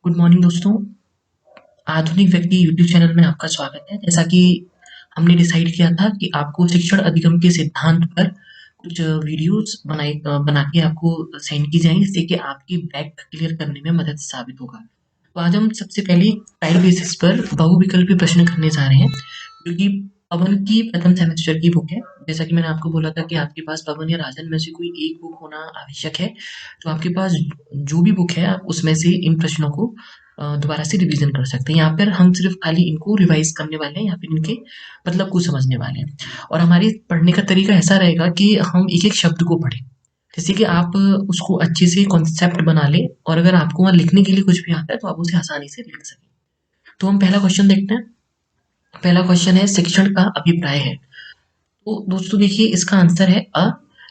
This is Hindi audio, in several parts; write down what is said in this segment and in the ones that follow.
गुड मॉर्निंग दोस्तों। आधुनिक व्यक्ति यूट्यूब चैनल में आपका स्वागत है। जैसा कि हमने डिसाइड किया था कि आपको शिक्षण अधिगम के सिद्धांत पर कुछ वीडियोस बना के आपको सेंड की जाएंगी, जिससे कि आपकी बैक क्लियर करने में मदद साबित होगा। तो आज हम सबसे पहले टाइप बेसिस पर बहुविकल्पी प्रश्न करने जा रहे हैं, जो कि पवन की प्रथम सेमेस्टर की बुक है। जैसा कि मैंने आपको बोला था कि आपके पास पवन या राजन में से कोई एक बुक होना आवश्यक है। तो आपके पास जो भी बुक है, आप उसमें से इन प्रश्नों को दोबारा से रिवीजन कर सकते हैं। यहाँ पर हम सिर्फ खाली इनको रिवाइज करने वाले हैं या फिर इनके मतलब को समझने वाले हैं। और हमारी पढ़ने का तरीका ऐसा रहेगा कि हम एक एक शब्द को पढ़ें, जैसे कि आप उसको अच्छे से कॉन्सेप्ट बना लें, और अगर आपको वहाँ लिखने के लिए कुछ भी आता है तो आप उसे आसानी से लिख सकें। तो हम पहला क्वेश्चन देखते हैं। पहला क्वेश्चन है, शिक्षण का अभिप्राय है। तो दोस्तों देखिए, इसका आंसर है अ।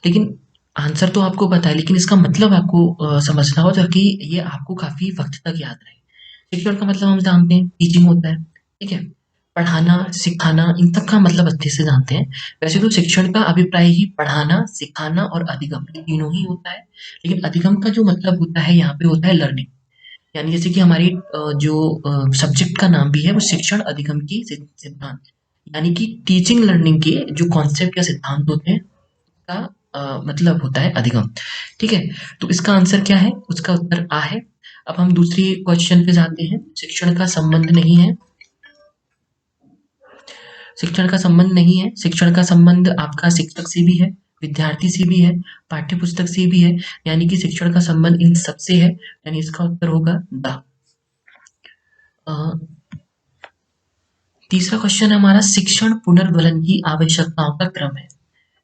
लेकिन आंसर तो आपको पता है, लेकिन इसका मतलब आपको समझना हो, ताकि ये आपको काफी वक्त तक याद रहे। शिक्षण का मतलब हम जानते हैं, टीचिंग होता है, ठीक है। पढ़ाना, सिखाना, इन सब का मतलब अच्छे से जानते हैं। वैसे तो शिक्षण का अभिप्राय ही पढ़ाना, सिखाना और अधिगम, ये तीनों ही होता है। लेकिन अधिगम का जो मतलब होता है यहाँ पे होता है लर्निंग। यानी जैसे कि हमारी जो सब्जेक्ट का नाम भी है वो शिक्षण अधिगम की सिद्धांत, यानी कि टीचिंग लर्निंग के जो कॉन्सेप्ट या सिद्धांत होते हैं का मतलब होता है अधिगम। ठीक है। तो इसका आंसर क्या है? उसका उत्तर आ है। अब हम दूसरी क्वेश्चन पे जाते हैं। शिक्षण का संबंध नहीं है। शिक्षण का संबंध नहीं है। शिक्षण का संबंध आपका शिक्षक से भी है, विद्यार्थी से भी है, पाठ्य पुस्तक से भी है। यानी कि शिक्षण का संबंध इन सबसे है। यानी इसका उत्तर होगा द। तीसरा क्वेश्चन है हमारा, शिक्षण पुनर्गलन की आवश्यकताओं का क्रम है।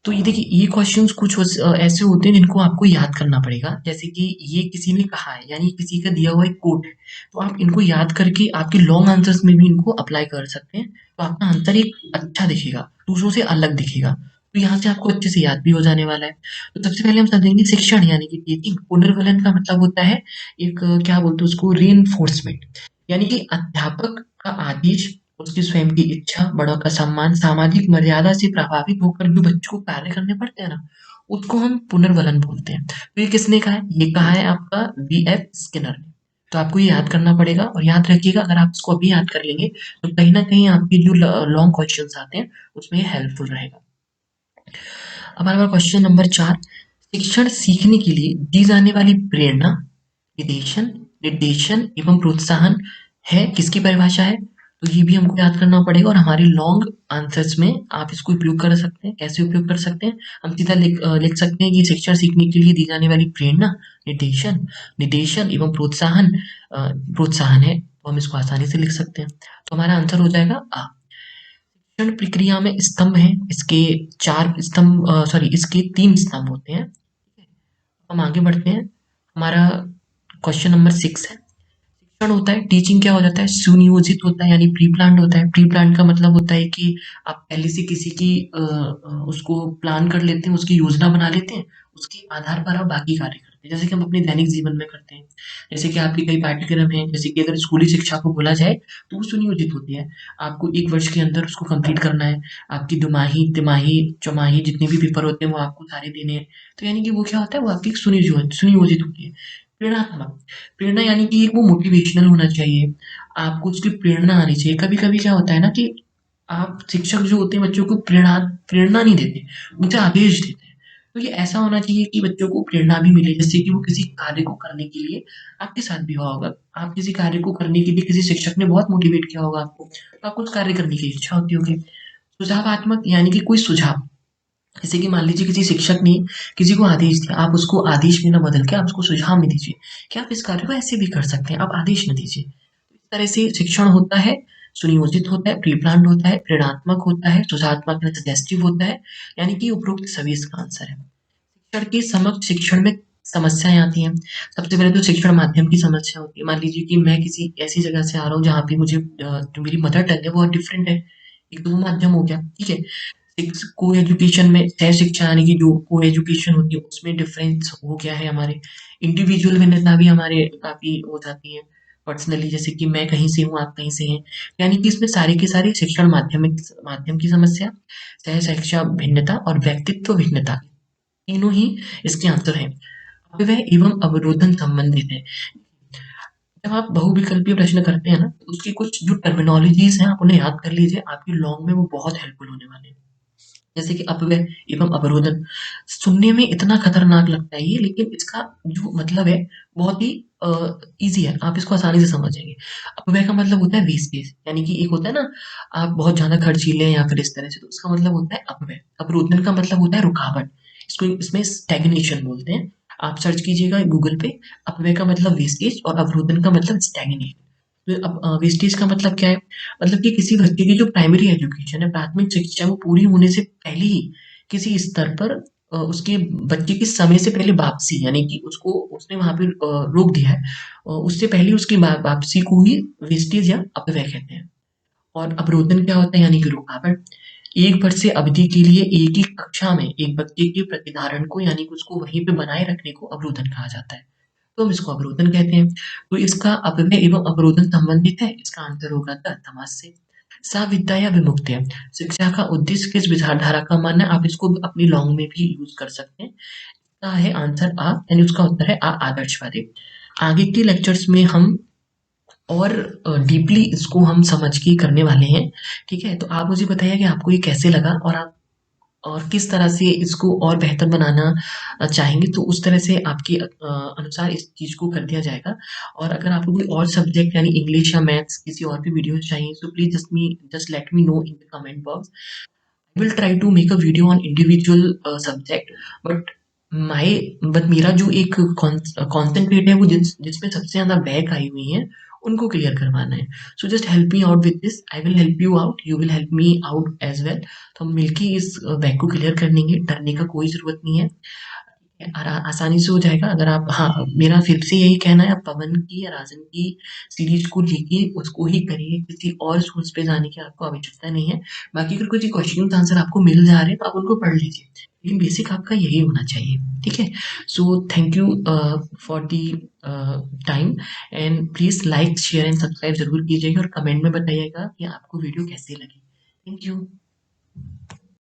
तो ये देखिए, ये क्वेश्चंस कुछ ऐसे होते हैं जिनको आपको याद करना पड़ेगा। जैसे कि ये किसी ने कहा है, यानी किसी का दिया हुआ एक कोट है, तो आप इनको याद करके आपके लॉन्ग आंसर्स में भी इनको अप्लाई कर सकते हैं। तो आपका आंसर एक अच्छा दिखेगा, दूसरों से अलग दिखेगा। तो यहाँ से आपको अच्छे से याद भी हो जाने वाला है। तो सबसे पहले हम समझेंगे शिक्षण यानी कि टीचिंग। पुनर्गलन का मतलब होता है एक क्या बोलते हैं उसको, री, यानी कि अध्यापक का आदेश, उसकी स्वयं की इच्छा, बड़ों का सम्मान, सामाजिक मर्यादा से प्रभावित होकर जो बच्चों को कार्य करने पड़ते हैं ना, उसको हम पुनर्वलन बोलते हैं। तो ये किसने कहा है? ये कहा है आपका B.F. स्किनर ने। तो आपको ये याद करना पड़ेगा, और याद रखिएगा, अगर आप इसको अभी याद कर लेंगे तो कहीं ना कहीं आपकी जो लॉन्ग क्वेश्चंस आते हैं उसमें ये हेल्पफुल रहेगा। अब हमारा क्वेश्चन नंबर 4, शिक्षण सीखने के लिए दी जाने वाली प्रेरणा, निर्देशन निर्देशन एवं प्रोत्साहन है, किसकी परिभाषा है? तो ये भी हमको याद करना पड़ेगा, और हमारे लॉन्ग आंसर्स में आप इसको उपयोग कर सकते हैं। कैसे उपयोग कर सकते हैं? हम सीधा लिख सकते हैं कि शिक्षा सीखने के लिए दी जाने वाली प्रेरणा, निर्देशन निर्देशन एवं प्रोत्साहन है, तो हम इसको आसानी से लिख सकते हैं। तो हमारा आंसर हो जाएगा आ। शिक्षण प्रक्रिया में स्तंभ हैं, इसके चार स्तंभ, सॉरी इसके 3 स्तंभ होते हैं। हम आगे बढ़ते हैं। हमारा क्वेश्चन नंबर 6 है, शिक्षण होता है, टीचिंग क्या हो जाता है? सुनियोजित होता है, यानी प्री प्लान्ड होता है। प्री प्लान्ड का मतलब होता है कि आप पहले से किसी की उसको प्लान कर लेते हैं, उसकी योजना बना लेते हैं, उसके आधार पर आप बाकी कार्य करते हैं, जैसे कि हम अपने दैनिक जीवन में करते हैं। जैसे कि आपके कई पाठ्यक्रम हैं, जैसे कि अगर स्कूली शिक्षा को बोला जाए तो वो सुनियोजित होती है। आपको 1 वर्ष के अंदर उसको कंप्लीट करना है। आपकी दुमाही, तिमाही, चौमाही जितने भी पेपर होते हैं वो आपको सारे देने हैं। तो यानी कि वो क्या होता है, वो आपकी सुनियोजित होती है। प्रेरणात्मक, प्रेरणा यानी कि एक वो मोटिवेशनल होना चाहिए, आपको उसकी प्रेरणा आनी चाहिए। कभी-कभी क्या होता है ना कि आप शिक्षक जो होते हैं बच्चों को प्रेरणा प्रेरणा नहीं देते, उनसे आदेश देते हैं। तो ये ऐसा होना चाहिए कि बच्चों को प्रेरणा भी मिले, जैसे कि वो किसी कार्य को करने के लिए, आपके साथ भी हुआ होगा, आप किसी कार्य को करने के लिए किसी शिक्षक ने बहुत मोटिवेट किया होगा आपको, तो आपको उस कार्य करने की इच्छा होती होगी। सुझावात्मक यानी कि कोई सुझाव, जैसे कि मान लीजिए किसी शिक्षक ने किसी को आदेश दिया, आप उसको आदेश में ना बदल के आप उसको सुझाव में दीजिए कि आप इस कार्य को ऐसे भी कर सकते हैं, आप आदेश न दीजिए। तो इस तरह से शिक्षण होता है, सुनियोजित होता है, प्री प्लान्ड होता है, प्रेरणात्मक होता है, सुझात्मक या सजेस्टिव होता है। यानी कि उपरोक्त सभी इसका आंसर है। शिक्षण के समक्ष शिक्षण में समस्याएं आती हैं। सबसे पहले तो शिक्षण माध्यम की समस्या होती है। मान लीजिए कि मैं किसी ऐसी जगह से आ रहा हूँ जहाँ पे मुझे जो मेरी मदर टंग है वो डिफरेंट है। एक तो वो माध्यम हो गया, ठीक है। को एजुकेशन में सह शिक्षा यानी कि जो को एजुकेशन होती है उसमें डिफरेंस हो गया है हमारे। इंडिविजुअल भिन्नता भी हमारे काफी हो जाती है पर्सनली, जैसे कि मैं कहीं से हूँ, आप कहीं से हैं। यानी कि इसमें सारे के सारे शिक्षण माध्यम की समस्या, सह शिक्षा भिन्नता और व्यक्तित्व भिन्नता, तीनों ही इसके आंसर हैं। अपव्यय एवं अवरोधन संबंधित है। जब जब आप बहुविकल्पीय प्रश्न करते हैं ना, तो उसकी कुछ जो टर्मिनोलॉजीज़ हैं, आप उन्हें याद कर लीजिए, आपकी लॉन्ग में वो बहुत हेल्पफुल होने वाले हैं। जैसे कि अपव्यय एवं अवरोधन, सुनने में इतना खतरनाक लगता है ये, लेकिन इसका जो मतलब है बहुत ही ईज़ी है, आप इसको आसानी से समझ जाएँगे। अपव्यय का मतलब होता है वेस्टेज, यानी कि एक होता है ना, आप बहुत ज़्यादा खर्चीले हैं या फिर इस तरह से, तो उसका मतलब होता है अपव्यय। अवरोधन का मतलब होता है रुकावट, इसको इसमें स्टैग्नेशन बोलते हैं। आप सर्च कीजिएगा गूगल पे, अपव्यय का मतलब वेस्टेज और अवरोधन का मतलब स्टैग्नेशन। तो अब वेस्टेज का मतलब क्या है? मतलब कि किसी बच्चे की जो प्राइमरी एजुकेशन है, प्राथमिक शिक्षा वो पूरी होने से पहले ही किसी स्तर पर उसके बच्चे की समय से पहले वापसी, यानी कि उसको उसने वहाँ पे रोक दिया है। उससे पहले उसकी वापसी को ही वेस्टेज या अपव्यय कहते हैं। और अवरोधन क्या होता है? यानी कि रुकावट। एक वर्ष से अवधि के लिए एक ही कक्षा में एक बच्चे के प्रतिधारण को, यानी कि उसको वहीं पे बनाए रखने को अवरोधन कहा जाता है। तो हम इसको अवरोधन कहते हैं। तो इसका अपव्यय एवं अवरोधन संबंधित है, इसका आंसर होगा द समास से। साविद्या या विमुक्त्या, शिक्षा का उद्देश्य किस विचारधारा का मानना है, आप इसको अपनी लॉन्ग में भी यूज कर सकते हैं। इसका है आंसर आ, यानी उसका उत्तर है आ आदर्शवादी। आगे के लेक्चर्स में हम और डीपली इसको हम समझ के करने वाले हैं। ठीक है, तो आप मुझे बताइए कि आपको ये कैसे लगा, और आप और किस तरह से इसको और बेहतर बनाना चाहेंगे, तो उस तरह से आपके अनुसार इस चीज़ को कर दिया जाएगा। और अगर आपको कोई और सब्जेक्ट यानी इंग्लिश या मैथ्स किसी और भी वीडियोज़ चाहिए, so please just let me know in the comment box. I will try to make a video on individual subject, but my but मेरा जो एक कॉन्सेंट्रेट है वो जिसमें सबसे ज़्यादा बैक आई हुई है, उनको क्लियर करवाना है। So just help me out with this, I will help you out, you will help me out as well. तो हम मिलके इस बैक को क्लियर कर लेंगे, डरने का कोई ज़रूरत नहीं है। आसानी से हो जाएगा। अगर आप, हाँ, मेरा फिर से यही कहना है, आप पवन की या राजन की सीरीज को लेके उसको ही करिए, किसी और सोर्स पे जाने की आपको आवश्यकता नहीं है। बाकी अगर कुछ क्वेश्चन आंसर आपको मिल जा रहे हैं तो आप उनको पढ़ लीजिए, लेकिन बेसिक आपका यही होना चाहिए। ठीक है, so thank you for the time, and please like share and subscribe जरूर कीजिएगा, और कमेंट में बताइएगा कि आपको वीडियो कैसी लगी। Thank you.